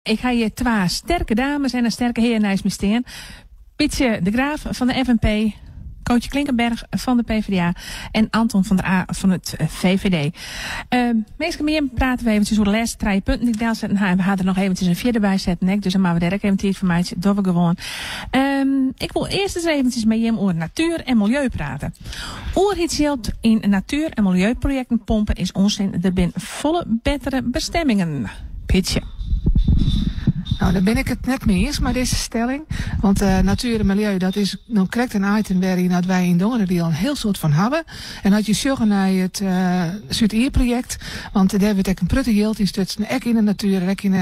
Ik ga hier 2 sterke dames en een sterke heer naast me staan. Pietje de Graaf van de FNP, Kootje Klinkenberg van de PvdA en Anton van der A van het VVD. Meestal meer praten we eventjes over de laatste 3 punten die ik deel zetten. We gaan er nog eventjes een 4 bij zetten, dus dan maken we daar ook eventjes voor mij. Dat we gewoon. Ik wil eerst eens eventjes met je over natuur en milieu praten. Oer iets geld in natuur- en milieuprojecten pompen is onzin. Er zijn volle betere bestemmingen. Pietje. Nou, daar ben ik het net mee eens met deze stelling. Want natuur en milieu, dat is nou correct een item waarin wij in Dongen al een heel soort van hebben. En had je zorgen naar het Zuid-Eer-project. Want daar hebben we een prutte geld in stutsen. Ook in de natuur, ook in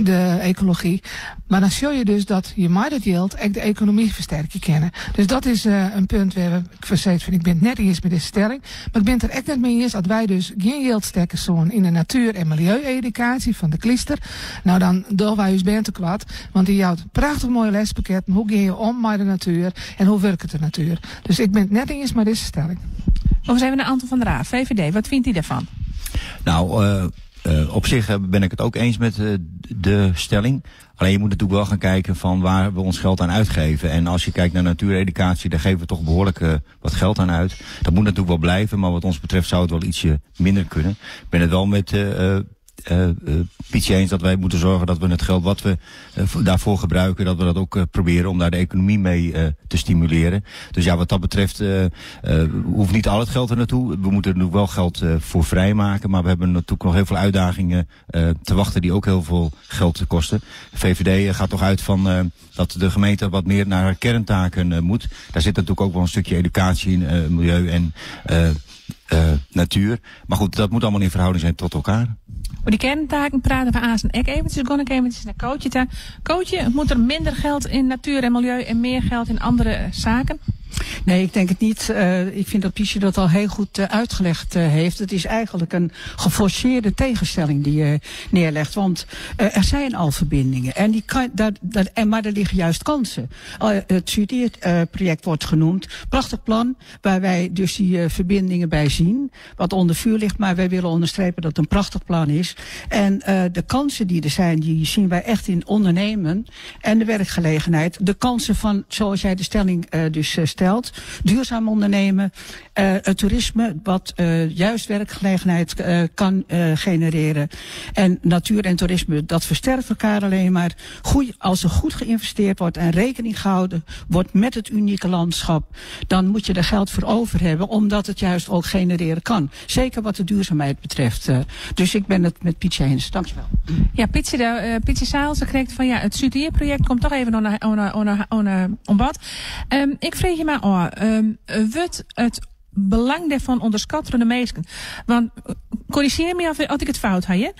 de ecologie. Maar dan zie je dus dat je met dat geld ook de economie versterken kennen. Dus dat is een punt waar ik verzet van ik ben het net eens met deze stelling. Maar ik ben het er echt net mee eens dat wij dus geen geld steken zo'n in de natuur- en milieueducatie van de Klister. Nou, dan doen wij ons bent te kwaad. Want die houdt prachtig mooie lespakketten. Hoe ga je om met de natuur en hoe werkt de natuur? Dus ik ben het net eens met deze stelling. Nog eens even naar Anton van der A, VVD. Wat vindt hij daarvan? Nou, op zich ben ik het ook eens met de stelling. Alleen je moet natuurlijk wel gaan kijken van waar we ons geld aan uitgeven. En als je kijkt naar natuureducatie, daar geven we toch behoorlijk wat geld aan uit. Dat moet natuurlijk wel blijven, maar wat ons betreft zou het wel ietsje minder kunnen. Ik ben het wel met Pietje eens dat wij moeten zorgen dat we het geld wat we daarvoor gebruiken, dat we dat ook proberen om daar de economie mee te stimuleren. Dus ja, wat dat betreft hoeft niet al het geld er naartoe. We moeten er natuurlijk wel geld voor vrijmaken, maar we hebben natuurlijk nog heel veel uitdagingen te wachten die ook heel veel geld kosten. De VVD gaat toch uit van dat de gemeente wat meer naar haar kerntaken moet. Daar zit natuurlijk ook wel een stukje educatie in, milieu en natuur. Maar goed, dat moet allemaal in verhouding zijn tot elkaar. Voor die kerntaken praten we aan en eventjes. Ga ik eventjes naar Kootje toe. Kootje, moet er minder geld in natuur en milieu en meer geld in andere zaken? Nee, ik denk het niet. Ik vind dat Pietje dat al heel goed uitgelegd heeft. Het is eigenlijk een geforceerde tegenstelling die je neerlegt. Want er zijn al verbindingen. En die maar er liggen juist kansen. Het Zuid-Eer-project wordt genoemd. Prachtig plan, waar wij dus die verbindingen bij zien. Wat onder vuur ligt, maar wij willen onderstrepen dat het een prachtig plan is. En de kansen die er zijn, die zien wij echt in ondernemen en de werkgelegenheid. De kansen van, zoals jij de stelling dus stelt, duurzaam ondernemen, het toerisme, wat juist werkgelegenheid kan genereren. En natuur en toerisme, dat versterkt elkaar alleen maar. Als er goed geïnvesteerd wordt en rekening gehouden wordt met het unieke landschap, dan moet je er geld voor over hebben, omdat het juist ook genereren kan. Zeker wat de duurzaamheid betreft. Dus ik ben het met Pietje eens. Dankjewel. Ja, Pietje Saal, ze krijgt van ja, het Zuid-Eer-project komt toch even om wat. Ik vreeg je maar wordt het belang daarvan onderschat door de meesten? Want, corrigeer me als ik het fout heb.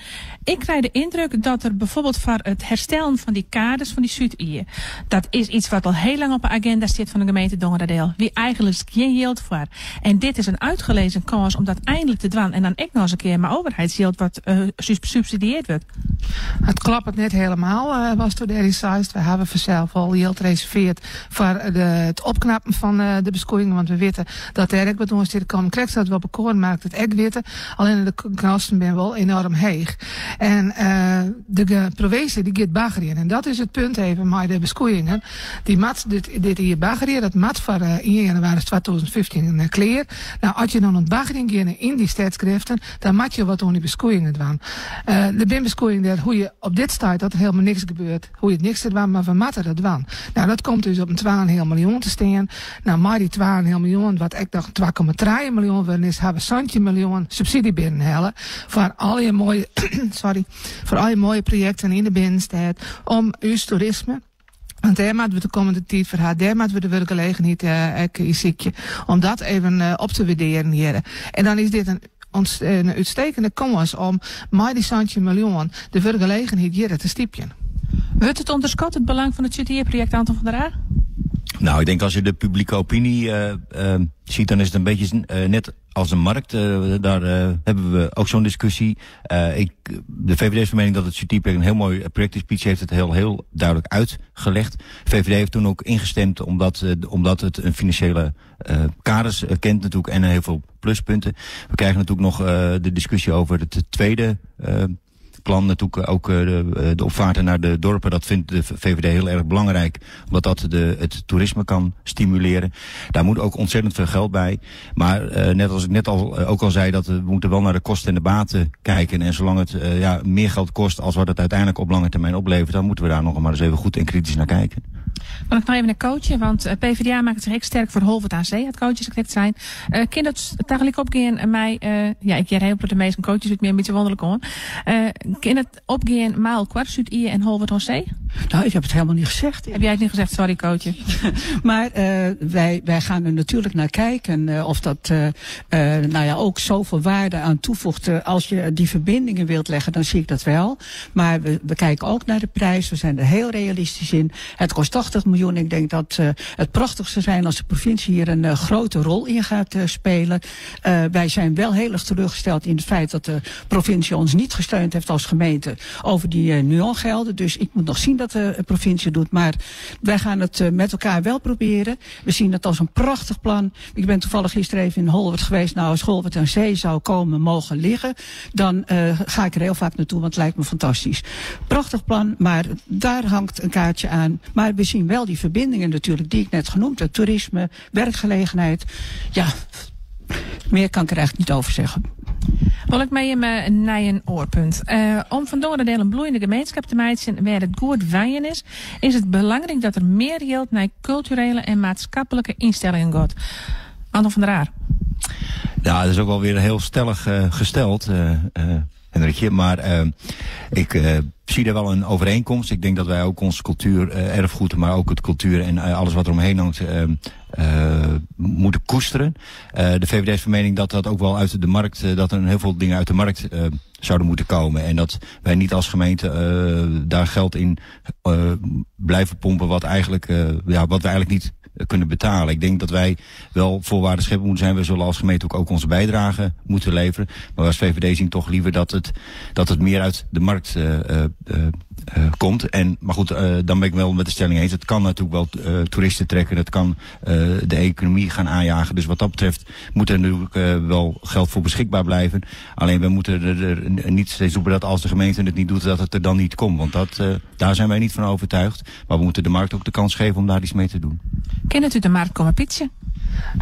Ik krijg de indruk dat er bijvoorbeeld voor het herstellen van die kaders van die Zuid-Eer, dat is iets wat al heel lang op de agenda zit van de gemeente Dongeradeel. Wie eigenlijk geen geld voor. En dit is een uitgelezen kans om dat eindelijk te doen. En dan ook nog eens een keer maar overheidsgeld wat subsidieerd wordt. Het klopt het net helemaal, was door de RISA's. We hebben vanzelf al geld gereserveerd voor het opknappen van de beskoeiingen. Want we weten dat er ook wat ons dit kan. Krijgt dat we op een koren maakt het ook weten. Alleen de kosten zijn wel enorm heeg. En de provincie die gaat baggeren. En dat is het punt even met de beskoeiingen. Die mat, dit hier baggeren, dat mat voor 1 januari 2015 kleer. Nou, als je dan een baggering gaat in die stedschriften, dan moet je wat aan die beskoeiingen doen. De beskoeiing dat hoe je op dit staat dat er helemaal niks gebeurt. Hoe je het niks te doen, maar we moeten dat doen. Nou, dat komt dus op een 2,5 miljoen te staan. Nou, maar die 2,5 miljoen, wat ik dacht 2,3 miljoen worden is, hebben we 100 miljoen subsidie binnenhalen voor al je mooie, voor al je mooie projecten in de binnenstad om uw toerisme. Want daar moeten we de komende tijd voor haar, daar moeten we de werkgelegenheid om dat even op te waarderen hier. En dan is dit een uitstekende kans om met die 100 miljoen de werkgelegenheid hier te stipjen. Wordt het onderschat, het belang van het Zuid-Eer-project, Anton van der A? Nou, ik denk als je de publieke opinie ziet, dan is het een beetje net als een markt. Daar hebben we ook zo'n discussie. De VVD is van mening dat het Zuid-Eer-project een heel mooi project is. Pietje heeft het heel duidelijk uitgelegd. De VVD heeft toen ook ingestemd omdat het een financiële kaders kent natuurlijk en heel veel pluspunten. We krijgen natuurlijk nog de discussie over het tweede plan natuurlijk ook de opvaarten naar de dorpen. Dat vindt de VVD heel erg belangrijk. Omdat dat het toerisme kan stimuleren. Daar moet ook ontzettend veel geld bij. Maar net als ik net ook al zei, dat we moeten wel naar de kosten en de baten kijken. En zolang het meer geld kost als wat het uiteindelijk op lange termijn oplevert, dan moeten we daar nog maar eens even goed en kritisch naar kijken. Wil ik nou even naar coachen, want PvdA maakt zich echt sterk voor Holwert aan Zee, het coaches correct zijn. Kan dat tegelijk opgaan en mij, ik jij heel de meeste coaches het meer een beetje wonderlijk hoor. Kan het opgaan maal kwart Zuid-Ie en Holwert aan Zee? Nou, ik heb het helemaal niet gezegd. Heb jij het niet gezegd? Sorry, coachje. Maar wij gaan er natuurlijk naar kijken of dat ook zoveel waarde aan toevoegt. Als je die verbindingen wilt leggen, dan zie ik dat wel. Maar we kijken ook naar de prijs. We zijn er heel realistisch in. Het kost 80 miljoen. Ik denk dat het prachtigste zijn als de provincie hier een grote rol in gaat spelen. Wij zijn wel heel erg teleurgesteld in het feit dat de provincie ons niet gesteund heeft als gemeente over die NUON-gelden. Dus ik moet nog zien dat de provincie doet. Maar wij gaan het met elkaar wel proberen. We zien het als een prachtig plan. Ik ben toevallig gisteren even in Holwert geweest. Nou, als Holwert aan Zee zou mogen liggen, dan ga ik er heel vaak naartoe, want het lijkt me fantastisch. Prachtig plan, maar daar hangt een kaartje aan. Maar we zien wel die verbindingen natuurlijk, die ik net genoemd heb. Toerisme, werkgelegenheid. Ja, meer kan ik er eigenlijk niet over zeggen. Wil ik mee naar een oorpunt. Om vandoor de een bloeiende gemeenschap te maken waar het goed wijen is het belangrijk dat er meer geld naar culturele en maatschappelijke instellingen gaat. Anton van der Aar. Ja, dat is ook wel weer heel stellig gesteld, Hendrikje. Maar ik zie daar wel een overeenkomst. Ik denk dat wij ook onze cultuur, erfgoed, maar ook het cultuur en alles wat er omheen hangt, moeten koesteren. De VVD is van mening dat dat ook wel uit de markt, dat er heel veel dingen uit de markt zouden moeten komen. En dat wij niet als gemeente daar geld in blijven pompen wat eigenlijk, wat we eigenlijk niet kunnen betalen. Ik denk dat wij wel voorwaarden scheppen moeten zijn. We zullen als gemeente ook onze bijdrage moeten leveren. Maar als VVD zien toch liever dat het meer uit de markt komt. Maar goed, dan ben ik wel met de stelling eens. Het kan natuurlijk wel toeristen trekken. Het kan de economie gaan aanjagen. Dus wat dat betreft moet er natuurlijk wel geld voor beschikbaar blijven. Alleen we moeten er niet steeds roepen dat als de gemeente het niet doet, dat het er dan niet komt. Want daar zijn wij niet van overtuigd. Maar we moeten de markt ook de kans geven om daar iets mee te doen. Kan het uit de markt komen, Pietje?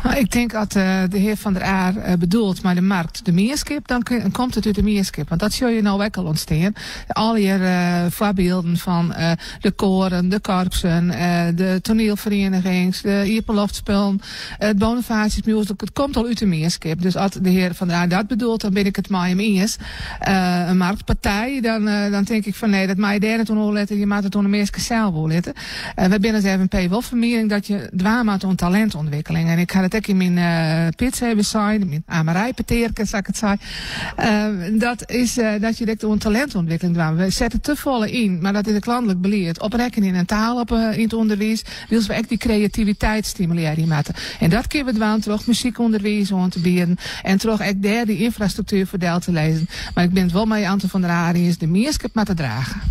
Nou, ik denk dat de heer Van der Aar bedoelt, maar de markt de meerskip, dan komt het uit de meerskip. Want dat zul je nou ook al ontstaan. Al je voorbeelden van de koren, de korpsen, de toneelverenigings, de Ierpenloftspullen, het Bonifatius Music, het komt al uit de meerskip. Dus als de heer Van der Aar dat bedoelt, dan ben ik het met hem eens. Een marktpartij, dan denk ik van nee, dat mag je daar niet aan letten, je maakt het aan de meerskip zelf wel letten. We binnen zijn een wel van mening dat je dwaan maakt aan talentontwikkeling. En ik ga het ook in mijn pits hebben zijn, mijn amerijpeteerken, zou ik het zeggen. Dat is dat je denkt aan talentontwikkeling doen. We zetten te volle in, maar dat is het landelijk beleid. Op rekening en taal in het onderwijs, willen we echt die creativiteit stimuleren maken. En dat kunnen we doen terug muziekonderwijs aan te bieden. En terug echt daar die infrastructuur voor deel te lezen. Maar ik ben het wel met Anton van der Aar is de meerskip maar te dragen.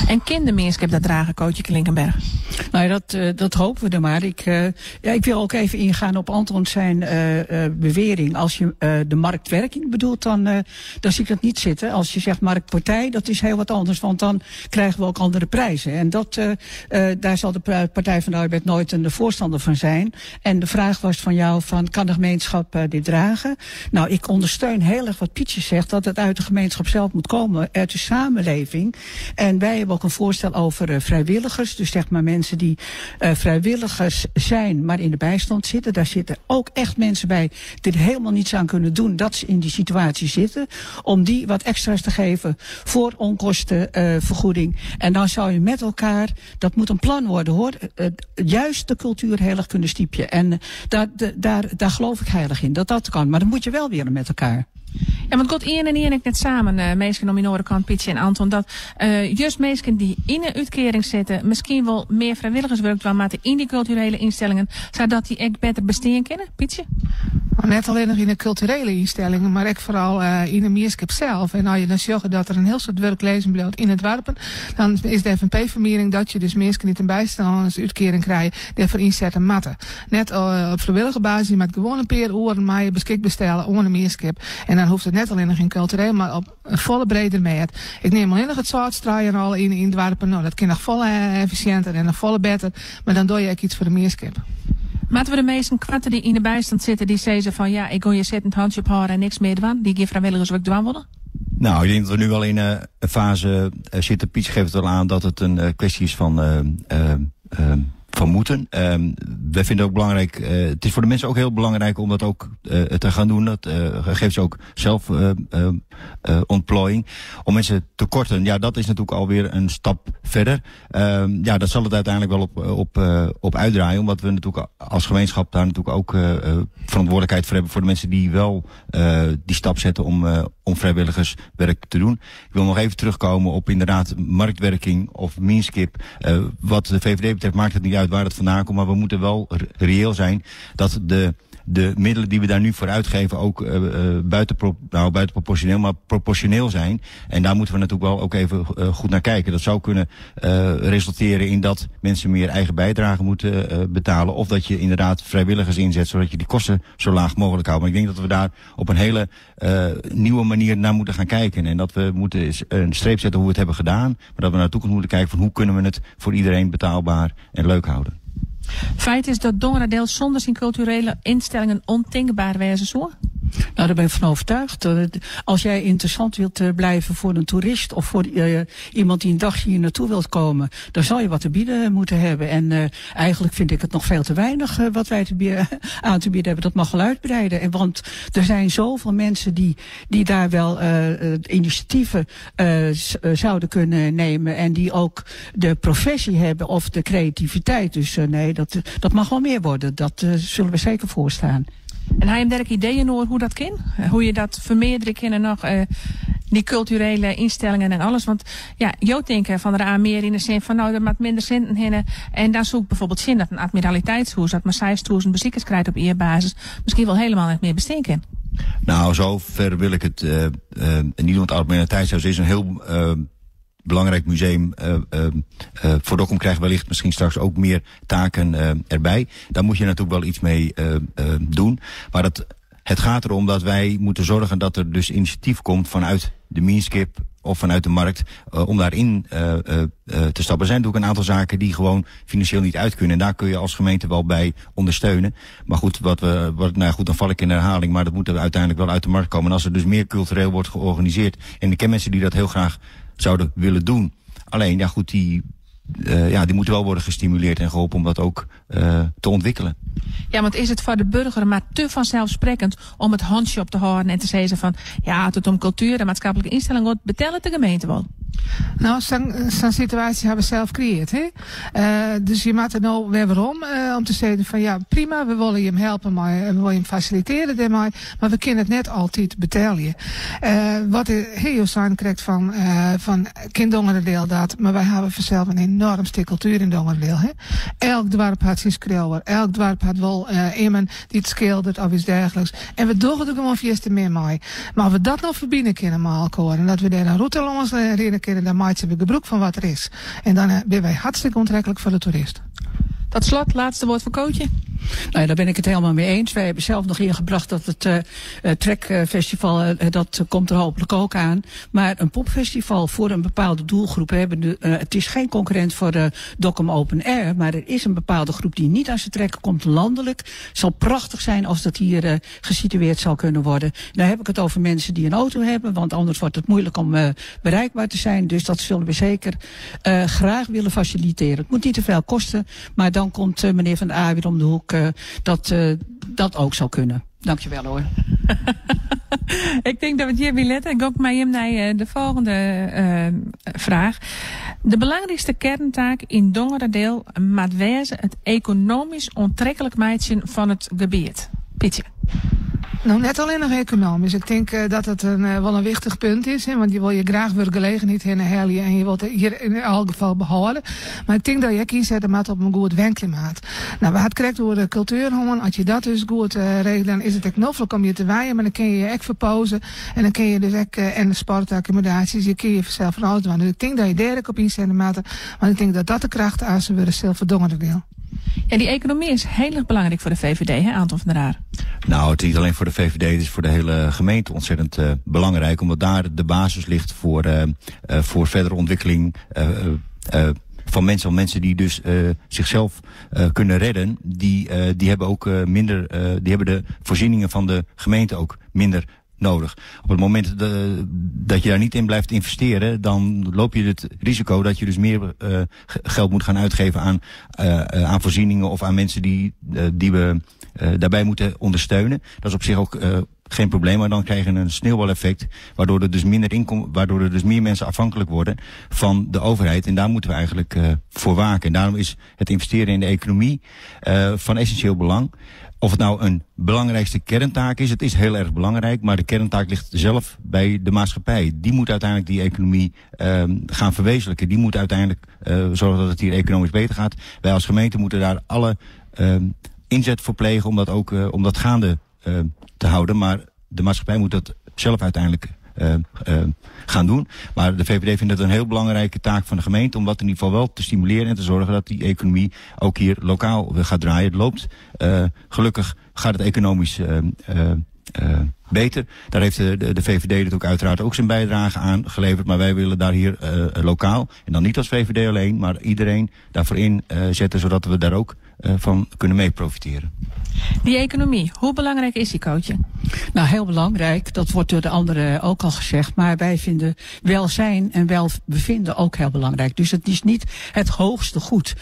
En kan de meerskip dat dragen, coachje Klinkenberg? Nou ja, dat hopen we er maar. Ik wil ook even ingaan op Anton zijn bewering. Als je de marktwerking bedoelt, dan zie ik dat niet zitten. Als je zegt marktpartij, dat is heel wat anders. Want dan krijgen we ook andere prijzen. En daar zal de Partij van de Arbeid nooit een voorstander van zijn. En de vraag was van jou, kan de gemeenschap dit dragen? Nou, ik ondersteun heel erg wat Pietje zegt, dat het uit de gemeenschap zelf moet komen. Uit de samenleving. En wij hebben ook een voorstel over vrijwilligers. Dus zeg maar mensen die vrijwilligers zijn, maar in de bijstand zitten. Daar zitten ook echt mensen bij die er helemaal niets aan kunnen doen dat ze in die situatie zitten. Om die wat extra's te geven voor onkostenvergoeding. En dan zou je met elkaar, dat moet een plan worden hoor, juist de cultuur heel erg kunnen stiepje. En daar geloof ik heilig in, dat kan. Maar dan moet je wel weer met elkaar. Ja, want God Ian en Ian ik net samen, mensen om in Noorderkant, Pietje en Anton, dat juist mensen die in een uitkering zitten, misschien wel meer vrijwilligerswerk doen, maar in die culturele instellingen, zodat die echt beter besteden kunnen, Pietje? Net alleen nog in de culturele instellingen, maar ook vooral in de meerskap zelf. En als je dan zegt dat er een heel soort werk lezen blijft in het dorpen, dan is de FNP-vermering dat je dus mensen niet een bijstandsuitkering krijgt die voor inzetten matten. Net op vrijwillige basis met gewoon een paar uren maar je beschikbaar stellen onder meerskap. En dan hoeft het net alleen nog in cultureel, maar op een volle brede meet. Ik neem alleen nog het zoutstraaien al in het dorpen. Nou, dat kan nog volle efficiënter en nog volle beter, maar dan doe je ook iets voor de meerskap. Laten we de meesten kwatten die in de bijstand zitten, die zeggen van ja, ik gooi je zittend handje op houden en niks meer doen. Die geen vrijwilligers ook dwan worden? Nou, ik denk dat we nu wel in een fase zitten. Piet geeft het wel aan dat het een kwestie is van moeten. Wij vinden het ook belangrijk, het is voor de mensen ook heel belangrijk om dat ook te gaan doen. Dat geeft ze ook zelf ontplooiing. Om mensen te korten, ja, dat is natuurlijk alweer een stap verder. Ja, dat zal het uiteindelijk wel op uitdraaien. Omdat we natuurlijk als gemeenschap daar natuurlijk ook verantwoordelijkheid voor hebben voor de mensen die wel die stap zetten om vrijwilligerswerk te doen. Ik wil nog even terugkomen op inderdaad marktwerking of meanskip. Wat de VVD betreft maakt het niet uit waar het vandaan komt, maar we moeten wel reëel zijn dat de middelen die we daar nu voor uitgeven ook buiten proportioneel, maar proportioneel zijn. En daar moeten we natuurlijk wel ook even goed naar kijken. Dat zou kunnen resulteren in dat mensen meer eigen bijdrage moeten betalen. Of dat je inderdaad vrijwilligers inzet, zodat je die kosten zo laag mogelijk houdt. Maar ik denk dat we daar op een hele nieuwe manier naar moeten gaan kijken. En dat we moeten een streep zetten hoe we het hebben gedaan. Maar dat we naar de toekomst moeten kijken van hoe kunnen we het voor iedereen betaalbaar en leuk houden. Feit is dat Dongeradeel zonder zijn culturele instellingen ondenkbaar wezen zo? Nou, daar ben ik van overtuigd. Als jij interessant wilt blijven voor een toerist of voor iemand die een dagje hier naartoe wilt komen, dan zal je wat te bieden moeten hebben. En eigenlijk vind ik het nog veel te weinig wat wij aan te bieden hebben. Dat mag wel uitbreiden. Want er zijn zoveel mensen die daar wel initiatieven zouden kunnen nemen en die ook de professie hebben of de creativiteit. Dus nee, dat mag wel meer worden. Dat zullen we zeker voorstaan. En hij heeft er ideeën over hoe dat kan? Hoe je dat vermeerderen kan en nog die culturele instellingen en alles. Want ja, jou denken van de meer in de zin van nou, er moet minder centen heen. En dan zoek bijvoorbeeld zin dat een admiraliteitshoes, dat maar 6.000 bezoekers krijgt op eerbasis, misschien wel helemaal niet meer bestinken. Nou, zo ver wil ik het niet doen. Het admiraliteitshuis is een heel belangrijk museum. Voor Dokkum krijgen wellicht misschien straks ook meer taken erbij. Daar moet je natuurlijk wel iets mee doen. Maar het gaat erom dat wij moeten zorgen dat er dus initiatief komt vanuit de meanskip of vanuit de markt om daarin te stappen. Er zijn natuurlijk een aantal zaken die gewoon financieel niet uit kunnen. En daar kun je als gemeente wel bij ondersteunen. Maar goed, dan val ik in herhaling. Maar dat moet er uiteindelijk wel uit de markt komen. En als er dus meer cultureel wordt georganiseerd. En ik ken mensen die dat heel graag zouden willen doen. Alleen, ja goed, die moeten wel worden gestimuleerd en geholpen om dat ook te ontwikkelen. Ja, want is het voor de burger maar te vanzelfsprekend om het handje op te houden en te zeggen van ja, het om cultuur en maatschappelijke instellingen wordt, betellen de gemeente wel? Nou, zo'n situatie hebben we zelf gecreëerd. Dus je maakt er nou weer waarom. Om te zeggen van ja, prima, we willen je hem helpen, maar we willen je hem faciliteren daarmee. Maar we kunnen het net altijd betalen. Wat heel zijn krijgt van kind Dongeradeel dat, maar wij hebben vanzelf een enorm stuk cultuur in Dongeradeel. Elk dorp had zijn schreeuwer, elk dorp had wel iemand die het schildert of iets dergelijks. En we doen het ook gewoon vierste meer mee. Maar of we dat nog verbinden kunnen met elkaar en dat we daar een route langs leren kennen, dan maakt ze weer gebruik van wat er is. En dan ben wij hartstikke onttrekkelijk voor de toerist. Tot slot, laatste woord voor Kootje. Nou ja, daar ben ik het helemaal mee eens. Wij hebben zelf nog ingebracht dat het trekfestival, dat komt er hopelijk ook aan. Maar een popfestival voor een bepaalde doelgroep. Het is geen concurrent voor de Dokkum Open Air. Maar er is een bepaalde groep die niet aan zijn trekken komt landelijk. Het zal prachtig zijn als dat hier gesitueerd zal kunnen worden. Dan heb ik het over mensen die een auto hebben. Want anders wordt het moeilijk om bereikbaar te zijn. Dus dat zullen we zeker graag willen faciliteren. Het moet niet te veel kosten. Maar dan komt meneer Van der Aa weer om de hoek. Dat ook zou kunnen. Dankjewel hoor. Ik denk dat we het hierbij letten. Ik ga maar hem naar de volgende vraag. De belangrijkste kerntaak in Dongeradeel moet wezen het economisch onttrekkelijk maken van het gebied. Pietje. Nou, net alleen nog economisch. Ik denk dat het wel een wichtig punt is. Hè, want je wil je graag werkgelegenheid herhalen en je wilt het hier in elk geval behouden. Maar ik denk dat je ook inzetten moet op een goed werkklimaat. Nou, we hadden correct door de cultuur houden. Als je dat dus goed regelt, dan is het ook nodig om je te waaien. Maar dan kun je je echt verpozen. En dan kun je dus ook en de sportaccommodaties. Je kun je vanzelf van alles doen. Dus ik denk dat je daar ook op inzetten moet. Want ik denk dat dat de kracht aan ze willen zelf verdongen deel. Ja, die economie is heel erg belangrijk voor de VVD, hè, Anton van der Haar? Nou, het is niet alleen voor de VVD, het is voor de hele gemeente ontzettend belangrijk. Omdat daar de basis ligt voor verdere ontwikkeling van mensen die dus zichzelf kunnen redden. Die hebben ook die hebben de voorzieningen van de gemeente ook minder nodig. Op het moment dat je daar niet in blijft investeren, dan loop je het risico dat je dus meer geld moet gaan uitgeven aan voorzieningen of aan mensen die we daarbij moeten ondersteunen. Dat is op zich ook geen probleem, maar dan krijg je een sneeuwbaleffect, waardoor er dus meer mensen afhankelijk worden van de overheid. En daar moeten we eigenlijk voor waken. En daarom is het investeren in de economie van essentieel belang. Of het nou een belangrijkste kerntaak is, het is heel erg belangrijk, maar de kerntaak ligt zelf bij de maatschappij. Die moet uiteindelijk die economie gaan verwezenlijken. Die moet uiteindelijk zorgen dat het hier economisch beter gaat. Wij als gemeente moeten daar alle inzet voor plegen om dat gaande te houden. Maar de maatschappij moet dat zelf uiteindelijk gaan doen. Maar de VVD vindt het een heel belangrijke taak van de gemeente om dat in ieder geval wel te stimuleren en te zorgen dat die economie ook hier lokaal gaat draaien. Het loopt. Gelukkig gaat het economisch beter. Daar heeft de VVD het ook uiteraard ook zijn bijdrage aan geleverd. Maar wij willen daar hier lokaal, en dan niet als VVD alleen, maar iedereen daarvoor inzetten, zodat we daar ook van kunnen mee profiteren. Die economie, hoe belangrijk is die, Kootje? Nou, heel belangrijk. Dat wordt door de anderen ook al gezegd. Maar wij vinden welzijn en welbevinden ook heel belangrijk. Dus het is niet het hoogste goed.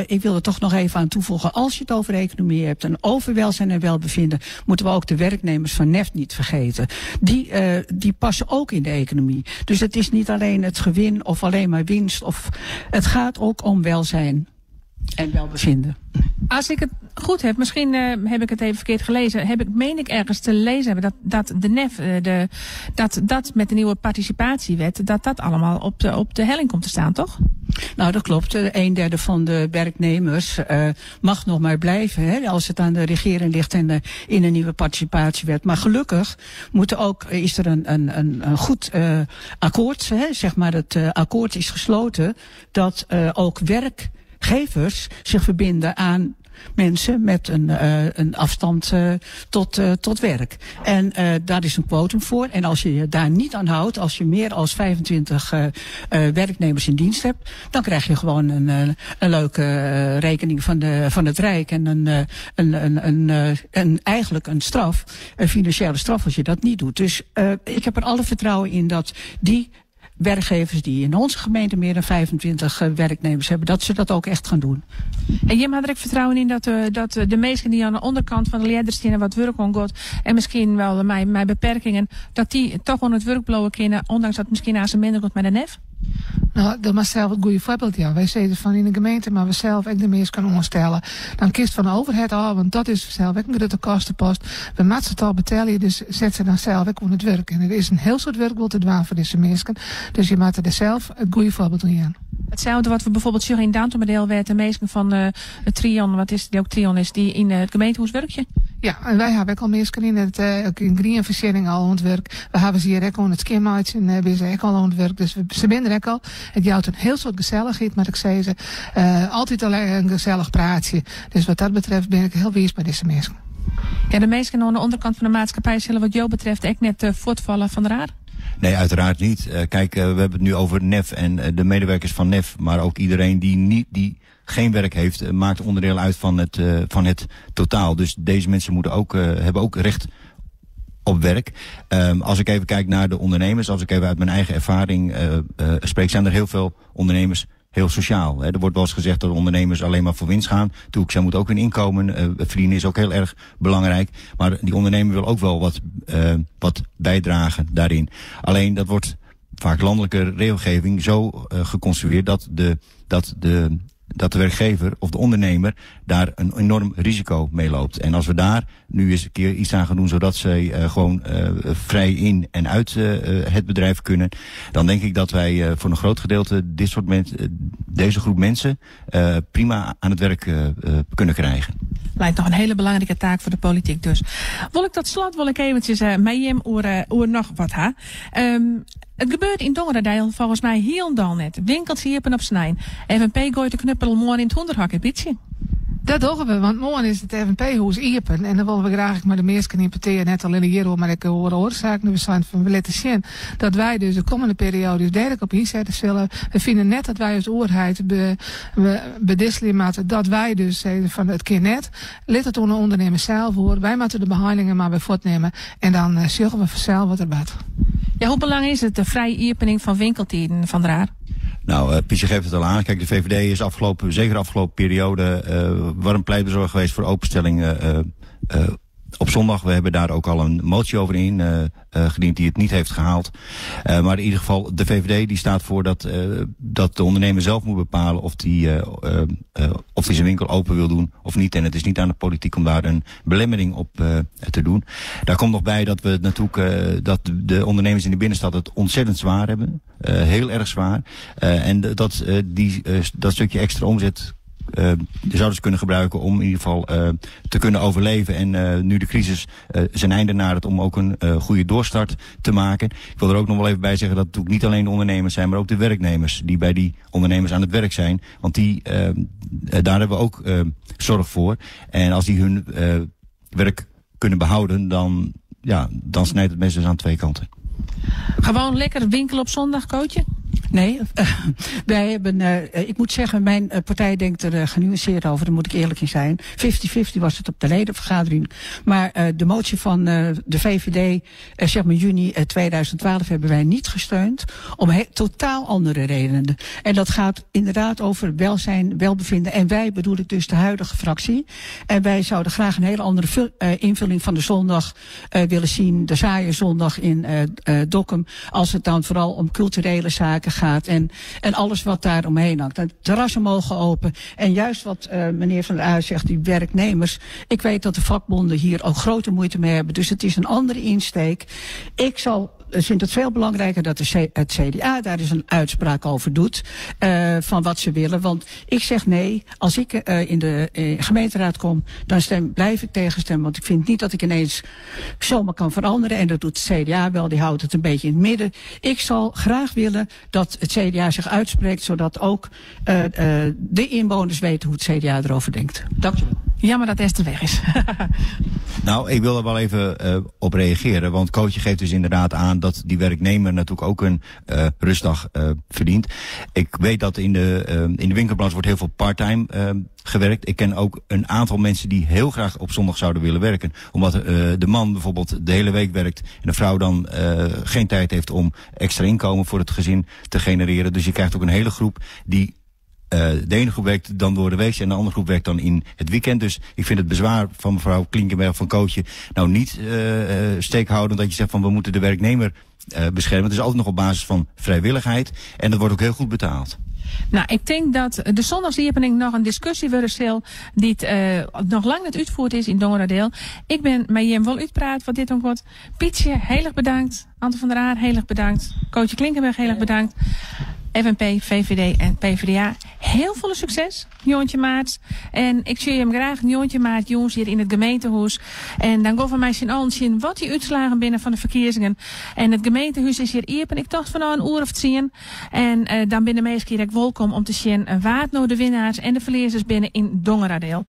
Ik wil er toch nog even aan toevoegen. Als je het over economie hebt en over welzijn en welbevinden, moeten we ook de werknemers van NEF niet vergeten. Die passen ook in de economie. Dus het is niet alleen het gewin of alleen maar winst. Het gaat ook om welzijn en welbevinden. Als ik het goed heb, misschien heb ik het even verkeerd gelezen, meen ik ergens te lezen hebben dat de NEF, dat met de nieuwe participatiewet, dat allemaal op de helling komt te staan, toch? Nou, dat klopt. 1/3 van de werknemers mag nog maar blijven, hè, als het aan de regering ligt en in een nieuwe participatiewet. Maar gelukkig is er een goed akkoord, hè, zeg maar. Het akkoord is gesloten dat ook werkgevers zich verbinden aan mensen met een afstand tot werk. En daar is een quotum voor. En als je je daar niet aan houdt, als je meer dan 25 werknemers in dienst hebt, dan krijg je gewoon een leuke rekening van het Rijk en eigenlijk een straf, een financiële straf als je dat niet doet. Dus ik heb er alle vertrouwen in dat die werkgevers die in onze gemeente meer dan 25 werknemers hebben, dat ze dat ook echt gaan doen. En je hebt er ook vertrouwen in dat de mensen die aan de onderkant van de leiders die wat werk ongoed en misschien wel mijn beperkingen, dat die toch aan het werk blijven kunnen, ondanks dat misschien aan ze minder goed met de NEF? Nou, dat was zelf het goede voorbeeld, ja. Wij zitten van in de gemeente, maar we zelf ook de mensen kunnen onderstellen. Dan kiest van de overheid al, want dat is zelf ook een grote kostenpost. We moeten het al betalen, dus zet ze dan zelf ook aan het werk. En er is een heel soort werk wat te doen voor deze mensen. Dus je moet er zelf het goede voorbeeld in. Hetzelfde wat we bijvoorbeeld zeggen in Dantemodel, werd de mensen van het Trion, wat is die ook Trion is, die in het gemeentehuis werkje? Ja, en wij hebben ook al mensen in greenversiering al aan het werk. We hebben ze hier ook aan het skimmuits en hebben ze ook al aan het werk. Dus ze binnen ook al. Het jouwt een heel soort gezelligheid, maar ik zei ze, altijd alleen een gezellig praatje. Dus wat dat betreft ben ik heel wees bij deze mensen. Ja, de mensen aan de onderkant van de maatschappij zullen wat jou betreft echt net voortvallen van de raad? Nee, uiteraard niet. Kijk, we hebben het nu over NEF en de medewerkers van NEF, maar ook iedereen die geen werk heeft, maakt onderdeel uit van het totaal. Dus deze mensen hebben ook recht op werk. Als ik even kijk naar de ondernemers, als ik even uit mijn eigen ervaring spreek, zijn er heel veel ondernemers heel sociaal. Er wordt wel eens gezegd dat ondernemers alleen maar voor winst gaan. Zij moeten ook hun inkomen verdienen, is ook heel erg belangrijk. Maar die ondernemer wil ook wel wat bijdragen daarin. Alleen dat wordt vaak landelijke regelgeving zo geconstrueerd dat de dat de werkgever of de ondernemer daar een enorm risico mee loopt. En als we daar nu eens een keer iets aan gaan doen, zodat ze gewoon vrij in en uit het bedrijf kunnen, dan denk ik dat wij voor een groot gedeelte deze groep mensen prima aan het werk kunnen krijgen. Lijkt nog een hele belangrijke taak voor de politiek dus. Tot slot eventjes met hem oor nog wat ha. Het gebeurt in Dongeradeel volgens mij heel dal net. Winkels hierpen op snijn. FNP gooit de knuppel morgen in het honderhak beetje. Dat doen we, want morgen is het FNP-hoes Iepen. En dan willen we graag maar de mensen importeren, net alleen hier, maar ik hoor de oorzaak nu zijn van we laten zien dat wij dus de komende periode dus derde op inzetten zullen. We vinden net dat wij als oorheid bedisselen moeten dat wij dus van het keer net, let het onder ondernemer zelf hoor. Wij moeten de behandelingen maar bij voortnemen en dan zullen we vanzelf wat erbij. Ja, hoe belangrijk is het de vrije iepening van winkeltijden van Draar? Nou, Pietje geeft het al aan. Kijk, de VVD is zeker de afgelopen periode warm pleitbezorger geweest voor openstelling op zondag. We hebben daar ook al een motie over ingediend die het niet heeft gehaald. Maar in ieder geval, de VVD die staat voor dat de ondernemer zelf moet bepalen of die zijn winkel open wil doen of niet. En het is niet aan de politiek om daar een belemmering op te doen. Daar komt nog bij dat we natuurlijk dat de ondernemers in de binnenstad het ontzettend zwaar hebben. Heel erg zwaar. En dat stukje extra omzet zouden ze kunnen gebruiken om in ieder geval te kunnen overleven. En nu de crisis zijn einde nadert om ook een goede doorstart te maken. Ik wil er ook nog wel even bij zeggen dat het natuurlijk niet alleen de ondernemers zijn, maar ook de werknemers die bij die ondernemers aan het werk zijn. Want daar hebben we ook zorg voor. En als die hun werk kunnen behouden, dan snijdt het mes dus aan twee kanten. Gewoon lekker winkelen op zondag, Kootje? Nee, wij hebben, ik moet zeggen, mijn partij denkt er genuanceerd over, daar moet ik eerlijk in zijn. 50-50 was het op de ledenvergadering. Maar de motie van de VVD, zeg maar juni 2012, hebben wij niet gesteund. Om totaal andere redenen. En dat gaat inderdaad over welzijn, welbevinden. En wij bedoel ik dus de huidige fractie. En wij zouden graag een hele andere invulling van de zondag willen zien. De saaie zondag in Dokkum. Als het dan vooral om culturele zaken gaat en alles wat daar omheen hangt. De terrassen mogen open. En juist wat meneer Van der Aar zegt, die werknemers. Ik weet dat de vakbonden hier ook grote moeite mee hebben. Dus het is een andere insteek. Ik vind het veel belangrijker dat het CDA daar eens een uitspraak over doet. Van wat ze willen. Want ik zeg nee. Als ik in de gemeenteraad kom, dan blijf ik tegenstemmen. Want ik vind niet dat ik ineens zomaar kan veranderen. En dat doet het CDA wel. Die houdt het een beetje in het midden. Ik zal graag willen dat het CDA zich uitspreekt. Zodat ook de inwoners weten hoe het CDA erover denkt. Dank je wel. Jammer dat Esther weg is. Nou, ik wil er wel even op reageren. Want Kootje geeft dus inderdaad aan dat die werknemer natuurlijk ook een rustdag verdient. Ik weet dat in de winkelbranche wordt heel veel part-time gewerkt. Ik ken ook een aantal mensen die heel graag op zondag zouden willen werken. Omdat de man bijvoorbeeld de hele week werkt en de vrouw dan geen tijd heeft om extra inkomen voor het gezin te genereren. Dus je krijgt ook een hele groep die de ene groep werkt dan door de week en de andere groep werkt dan in het weekend. Dus ik vind het bezwaar van mevrouw Klinkenberg van Kootje nou niet steekhoudend dat je zegt van we moeten de werknemer beschermen. Het is altijd nog op basis van vrijwilligheid en dat wordt ook heel goed betaald. Nou, ik denk dat de zondagsliepening nog een discussie wordt zal die nog lang niet uitgevoerd is in Dongeradeel. Ik ben met Jem wel uitpraat wat dit ook wordt. Pietje, heel erg bedankt. Ante van der Aar, heel erg bedankt. Kootje Klinkenberg, heel erg bedankt. FNP, VVD en PvdA. Heel veel succes, Joontje Maart. En ik zie hem graag, Joontje Maart, jongens, hier in het gemeentehuis. En dan gaan we mij zien wat die uitslagen binnen van de verkiezingen. En het gemeentehuis is hier open. Ik dacht van nou een uur of 10. En dan binnen de meeste keer welkom om te zien waar nou de winnaars en de verliezers binnen in Dongeradeel.